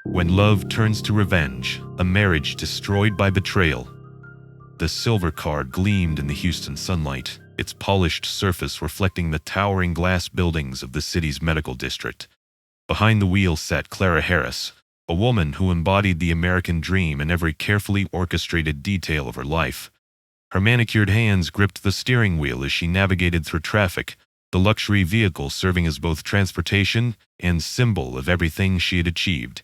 When love turns to revenge, a marriage destroyed by betrayal. The silver car gleamed in the Houston sunlight, its polished surface reflecting the towering glass buildings of the city's medical district. Behind the wheel sat Clara Harris, a woman who embodied the American dream in every carefully orchestrated detail of her life. Her manicured hands gripped the steering wheel as she navigated through traffic, the luxury vehicle serving as both transportation and symbol of everything she had achieved.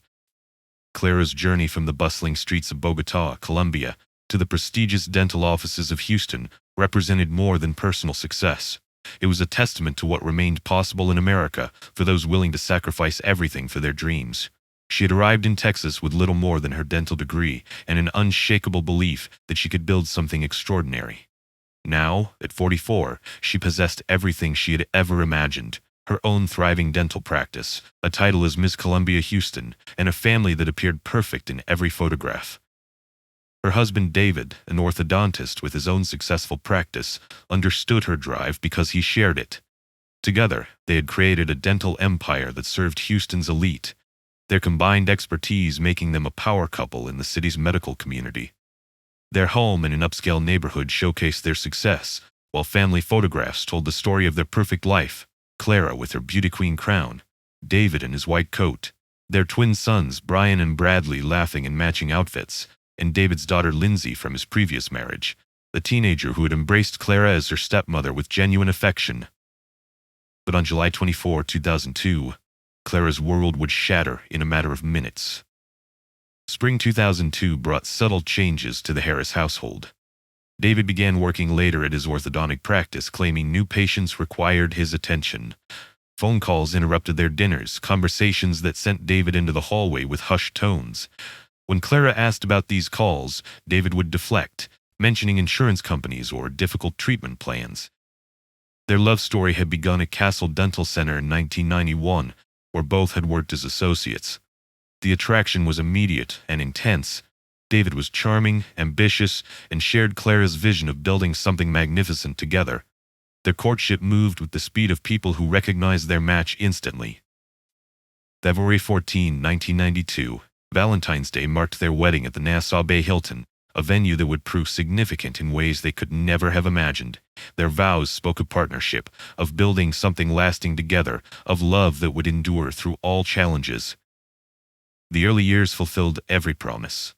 Clara's journey from the bustling streets of Bogota, Colombia, to the prestigious dental offices of Houston represented more than personal success. It was a testament to what remained possible in America for those willing to sacrifice everything for their dreams. She had arrived in Texas with little more than her dental degree and an unshakable belief that she could build something extraordinary. Now, at 44, she possessed everything she had ever imagined: her own thriving dental practice, a title as Miss Columbia Houston, and a family that appeared perfect in every photograph. Her husband David, an orthodontist with his own successful practice, understood her drive because he shared it. Together, they had created a dental empire that served Houston's elite, their combined expertise making them a power couple in the city's medical community. Their home in an upscale neighborhood showcased their success, while family photographs told the story of their perfect life: Clara with her beauty queen crown, David in his white coat, their twin sons Brian and Bradley laughing in matching outfits, and David's daughter Lindsay from his previous marriage, the teenager who had embraced Clara as her stepmother with genuine affection. But on July 24, 2002, Clara's world would shatter in a matter of minutes. Spring 2002 brought subtle changes to the Harris household. David began working later at his orthodontic practice, claiming new patients required his attention. Phone calls interrupted their dinners, conversations that sent David into the hallway with hushed tones. When Clara asked about these calls, David would deflect, mentioning insurance companies or difficult treatment plans. Their love story had begun at Castle Dental Center in 1991, where both had worked as associates. The attraction was immediate and intense. David was charming, ambitious, and shared Clara's vision of building something magnificent together. Their courtship moved with the speed of people who recognized their match instantly. February 14, 1992, Valentine's Day marked their wedding at the Nassau Bay Hilton, a venue that would prove significant in ways they could never have imagined. Their vows spoke of partnership, of building something lasting together, of love that would endure through all challenges. The early years fulfilled every promise.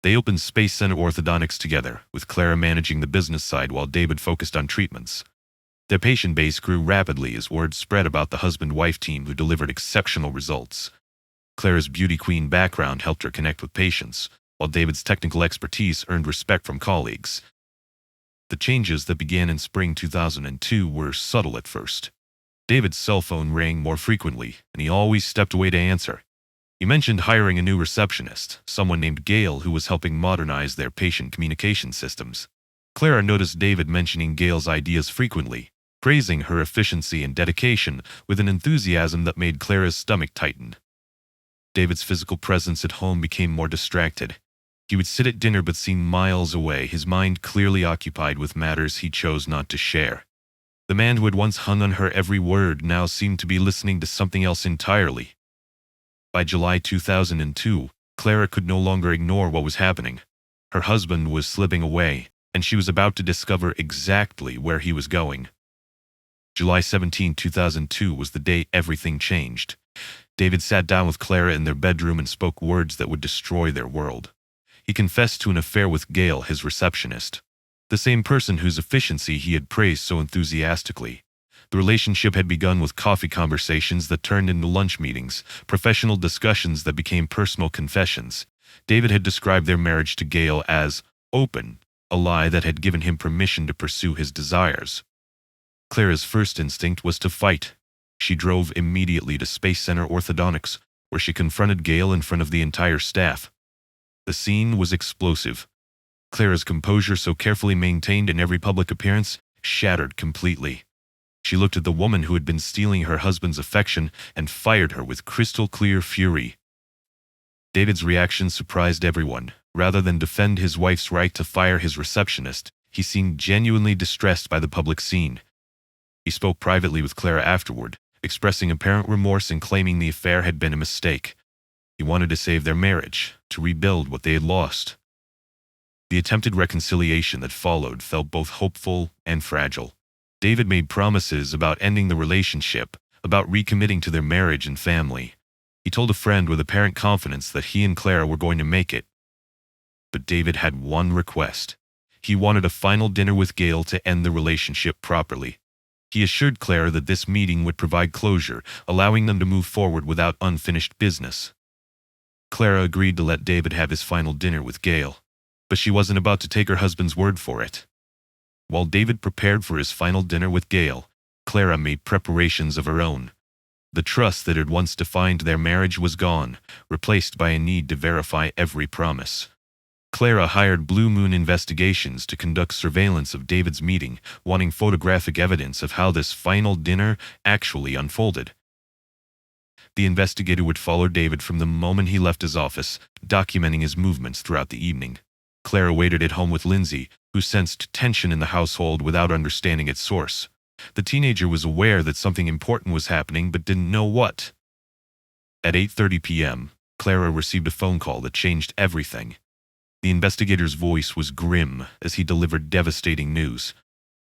They opened Space Center Orthodontics together, with Clara managing the business side while David focused on treatments. Their patient base grew rapidly as word spread about the husband-wife team who delivered exceptional results. Clara's beauty queen background helped her connect with patients, while David's technical expertise earned respect from colleagues. The changes that began in spring 2002 were subtle at first. David's cell phone rang more frequently, and he always stepped away to answer. He mentioned hiring a new receptionist, someone named Gail who was helping modernize their patient communication systems. Clara noticed David mentioning Gail's ideas frequently, praising her efficiency and dedication with an enthusiasm that made Clara's stomach tighten. David's physical presence at home became more distracted. He would sit at dinner but seem miles away, his mind clearly occupied with matters he chose not to share. The man who had once hung on her every word now seemed to be listening to something else entirely. By July 2002, Clara could no longer ignore what was happening. Her husband was slipping away, and she was about to discover exactly where he was going. July 17, 2002 was the day everything changed. David sat down with Clara in their bedroom and spoke words that would destroy their world. He confessed to an affair with Gail, his receptionist, the same person whose efficiency he had praised so enthusiastically. The relationship had begun with coffee conversations that turned into lunch meetings, professional discussions that became personal confessions. David had described their marriage to Gail as open, a lie that had given him permission to pursue his desires. Clara's first instinct was to fight. She drove immediately to Space Center Orthodontics, where she confronted Gail in front of the entire staff. The scene was explosive. Clara's composure, so carefully maintained in every public appearance, shattered completely. She looked at the woman who had been stealing her husband's affection and fired her with crystal-clear fury. David's reaction surprised everyone. Rather than defend his wife's right to fire his receptionist, he seemed genuinely distressed by the public scene. He spoke privately with Clara afterward, expressing apparent remorse and claiming the affair had been a mistake. He wanted to save their marriage, to rebuild what they had lost. The attempted reconciliation that followed felt both hopeful and fragile. David made promises about ending the relationship, about recommitting to their marriage and family. He told a friend with apparent confidence that he and Clara were going to make it. But David had one request. He wanted a final dinner with Gail to end the relationship properly. He assured Clara that this meeting would provide closure, allowing them to move forward without unfinished business. Clara agreed to let David have his final dinner with Gail, but she wasn't about to take her husband's word for it. While David prepared for his final dinner with Gail, Clara made preparations of her own. The trust that had once defined their marriage was gone, replaced by a need to verify every promise. Clara hired Blue Moon Investigations to conduct surveillance of David's meeting, wanting photographic evidence of how this final dinner actually unfolded. The investigator would follow David from the moment he left his office, documenting his movements throughout the evening. Clara waited at home with Lindsay, who sensed tension in the household without understanding its source. The teenager was aware that something important was happening but didn't know what. At 8:30 p.m., Clara received a phone call that changed everything. The investigator's voice was grim as he delivered devastating news.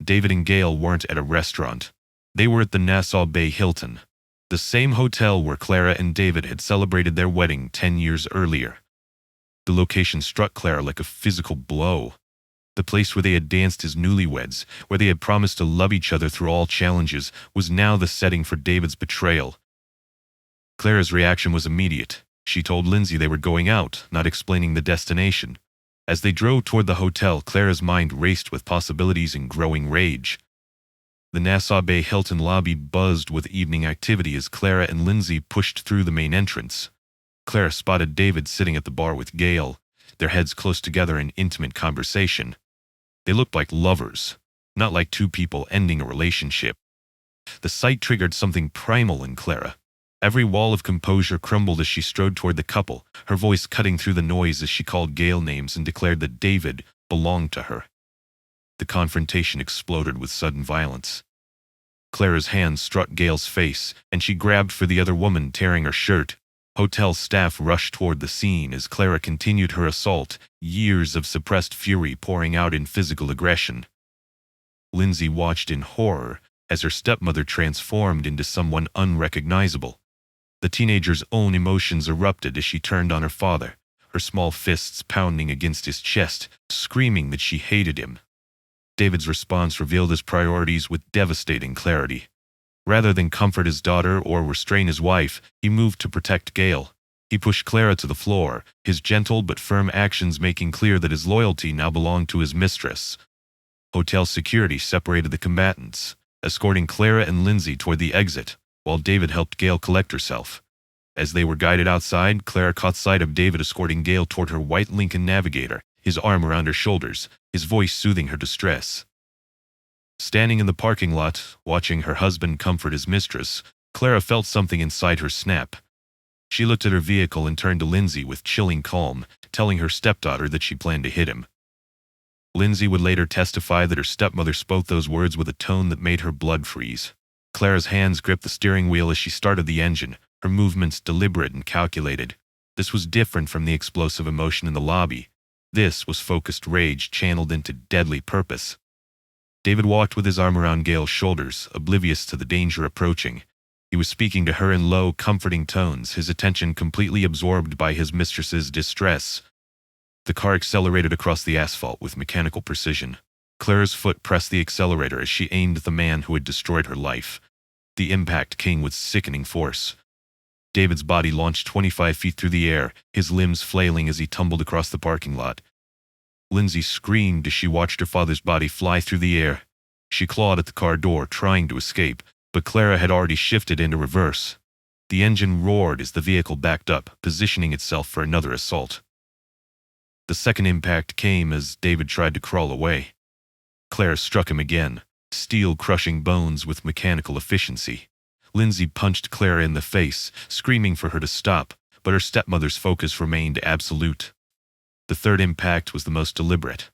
David and Gail weren't at a restaurant. They were at the Nassau Bay Hilton, the same hotel where Clara and David had celebrated their wedding 10 years earlier. The location struck Clara like a physical blow. The place where they had danced as newlyweds, where they had promised to love each other through all challenges, was now the setting for David's betrayal. Clara's reaction was immediate. She told Lindsay they were going out, not explaining the destination. As they drove toward the hotel, Clara's mind raced with possibilities and growing rage. The Nassau Bay Hilton lobby buzzed with evening activity as Clara and Lindsay pushed through the main entrance. Clara spotted David sitting at the bar with Gail, their heads close together in intimate conversation. They looked like lovers, not like two people ending a relationship. The sight triggered something primal in Clara. Every wall of composure crumbled as she strode toward the couple, her voice cutting through the noise as she called Gail names and declared that David belonged to her. The confrontation exploded with sudden violence. Clara's hand struck Gail's face, and she grabbed for the other woman, tearing her shirt. Hotel staff rushed toward the scene as Clara continued her assault, years of suppressed fury pouring out in physical aggression. Lindsay watched in horror as her stepmother transformed into someone unrecognizable. The teenager's own emotions erupted as she turned on her father, her small fists pounding against his chest, screaming that she hated him. David's response revealed his priorities with devastating clarity. Rather than comfort his daughter or restrain his wife, he moved to protect Gail. He pushed Clara to the floor, his gentle but firm actions making clear that his loyalty now belonged to his mistress. Hotel security separated the combatants, escorting Clara and Lindsay toward the exit, while David helped Gail collect herself. As they were guided outside, Clara caught sight of David escorting Gail toward her white Lincoln Navigator, his arm around her shoulders, his voice soothing her distress. Standing in the parking lot, watching her husband comfort his mistress, Clara felt something inside her snap. She looked at her vehicle and turned to Lindsay with chilling calm, telling her stepdaughter that she planned to hit him. Lindsay would later testify that her stepmother spoke those words with a tone that made her blood freeze. Clara's hands gripped the steering wheel as she started the engine, her movements deliberate and calculated. This was different from the explosive emotion in the lobby. This was focused rage channeled into deadly purpose. David walked with his arm around Gail's shoulders, oblivious to the danger approaching. He was speaking to her in low, comforting tones, his attention completely absorbed by his mistress's distress. The car accelerated across the asphalt with mechanical precision. Clara's foot pressed the accelerator as she aimed at the man who had destroyed her life. The impact came with sickening force. David's body launched 25 feet through the air, his limbs flailing as he tumbled across the parking lot. Lindsay screamed as she watched her father's body fly through the air. She clawed at the car door, trying to escape, but Clara had already shifted into reverse. The engine roared as the vehicle backed up, positioning itself for another assault. The second impact came as David tried to crawl away. Clara struck him again, steel crushing bones with mechanical efficiency. Lindsay punched Clara in the face, screaming for her to stop, but her stepmother's focus remained absolute. The third impact was the most deliberate.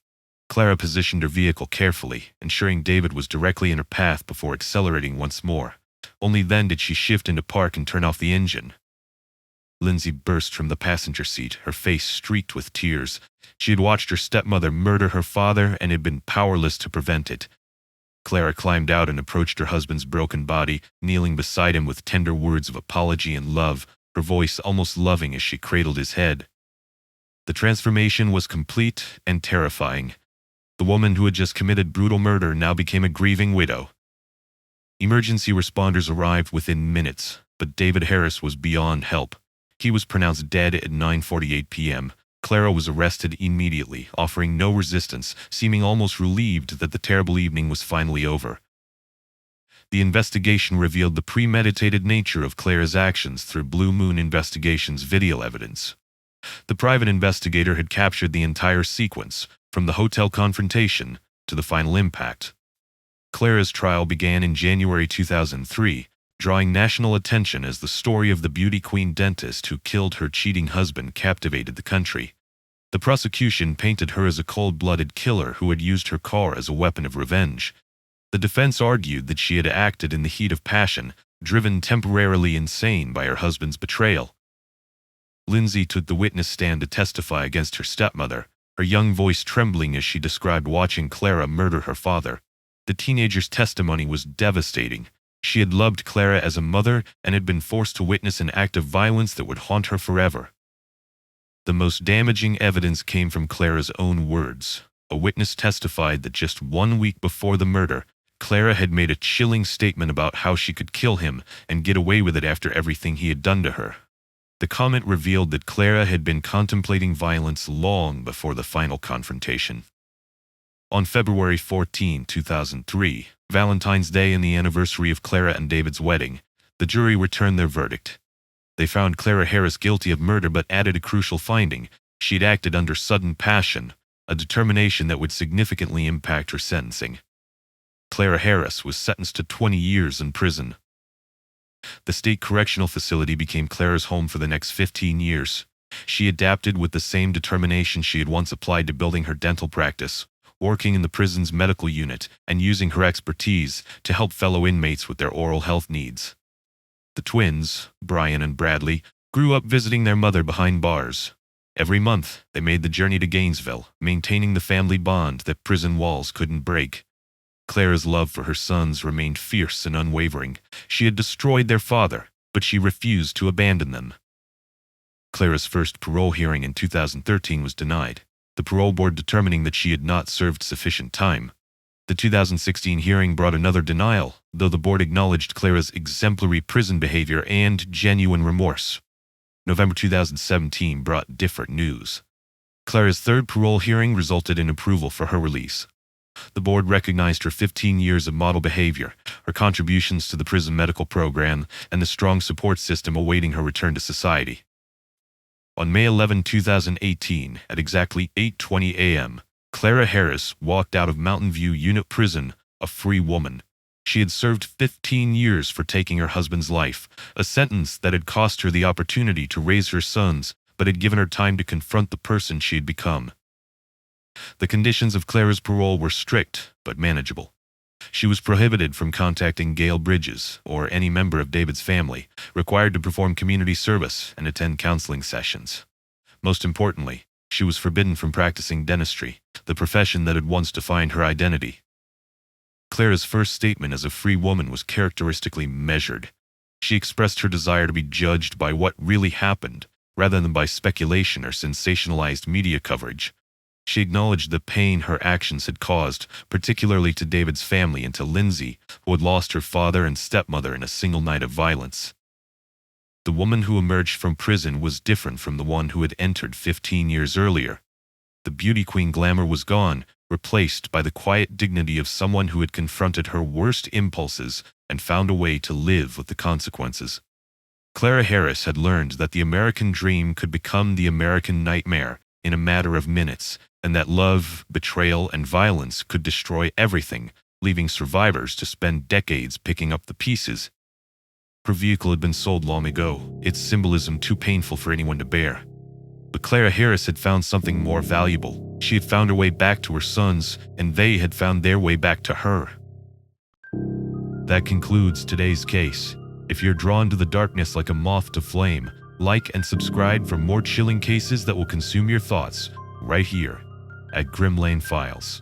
Clara positioned her vehicle carefully, ensuring David was directly in her path before accelerating once more. Only then did she shift into park and turn off the engine. Lindsay burst from the passenger seat, her face streaked with tears. She had watched her stepmother murder her father and had been powerless to prevent it. Clara climbed out and approached her husband's broken body, kneeling beside him with tender words of apology and love, her voice almost loving as she cradled his head. The transformation was complete and terrifying. The woman who had just committed brutal murder now became a grieving widow. Emergency responders arrived within minutes, but David Harris was beyond help. He was pronounced dead at 9:48 p.m. Clara was arrested immediately, offering no resistance, seeming almost relieved that the terrible evening was finally over. The investigation revealed the premeditated nature of Clara's actions through Blue Moon Investigations' video evidence. The private investigator had captured the entire sequence, from the hotel confrontation to the final impact. Clara's trial began in January 2003, drawing national attention as the story of the beauty queen dentist who killed her cheating husband captivated the country. The prosecution painted her as a cold-blooded killer who had used her car as a weapon of revenge. The defense argued that she had acted in the heat of passion, driven temporarily insane by her husband's betrayal. Lindsay took the witness stand to testify against her stepmother, her young voice trembling as she described watching Clara murder her father. The teenager's testimony was devastating. She had loved Clara as a mother and had been forced to witness an act of violence that would haunt her forever. The most damaging evidence came from Clara's own words. A witness testified that just 1 week before the murder, Clara had made a chilling statement about how she could kill him and get away with it after everything he had done to her. The comment revealed that Clara had been contemplating violence long before the final confrontation. On February 14, 2003, Valentine's Day and the anniversary of Clara and David's wedding, the jury returned their verdict. They found Clara Harris guilty of murder but added a crucial finding: she'd acted under sudden passion, a determination that would significantly impact her sentencing. Clara Harris was sentenced to 20 years in prison. The state correctional facility became Clara's home for the next 15 years. She adapted with the same determination she had once applied to building her dental practice, working in the prison's medical unit and using her expertise to help fellow inmates with their oral health needs. The twins, Brian and Bradley, grew up visiting their mother behind bars. Every month, they made the journey to Gainesville, maintaining the family bond that prison walls couldn't break. Clara's love for her sons remained fierce and unwavering. She had destroyed their father, but she refused to abandon them. Clara's first parole hearing in 2013 was denied, the parole board determining that she had not served sufficient time. The 2016 hearing brought another denial, though the board acknowledged Clara's exemplary prison behavior and genuine remorse. November 2017 brought different news. Clara's third parole hearing resulted in approval for her release. The board recognized her 15 years of model behavior, her contributions to the prison medical program, and the strong support system awaiting her return to society. On May 11, 2018, at exactly 8:20 a.m., Clara Harris walked out of Mountain View Unit Prison, a free woman. She had served 15 years for taking her husband's life, a sentence that had cost her the opportunity to raise her sons, but had given her time to confront the person she had become. The conditions of Clara's parole were strict, but manageable. She was prohibited from contacting Gail Bridges or any member of David's family, required to perform community service and attend counseling sessions. Most importantly, she was forbidden from practicing dentistry, the profession that had once defined her identity. Clara's first statement as a free woman was characteristically measured. She expressed her desire to be judged by what really happened, rather than by speculation or sensationalized media coverage. She acknowledged the pain her actions had caused, particularly to David's family and to Lindsay, who had lost her father and stepmother in a single night of violence. The woman who emerged from prison was different from the one who had entered 15 years earlier. The beauty queen glamour was gone, replaced by the quiet dignity of someone who had confronted her worst impulses and found a way to live with the consequences. Clara Harris had learned that the American dream could become the American nightmare in a matter of minutes, and that love, betrayal, and violence could destroy everything, leaving survivors to spend decades picking up the pieces. Her vehicle had been sold long ago, its symbolism too painful for anyone to bear. But Clara Harris had found something more valuable. She had found her way back to her sons, and they had found their way back to her. That concludes today's case. If you're drawn to the darkness like a moth to flame, Like and subscribe for more chilling cases that will consume your thoughts right here at Grim Lane Files.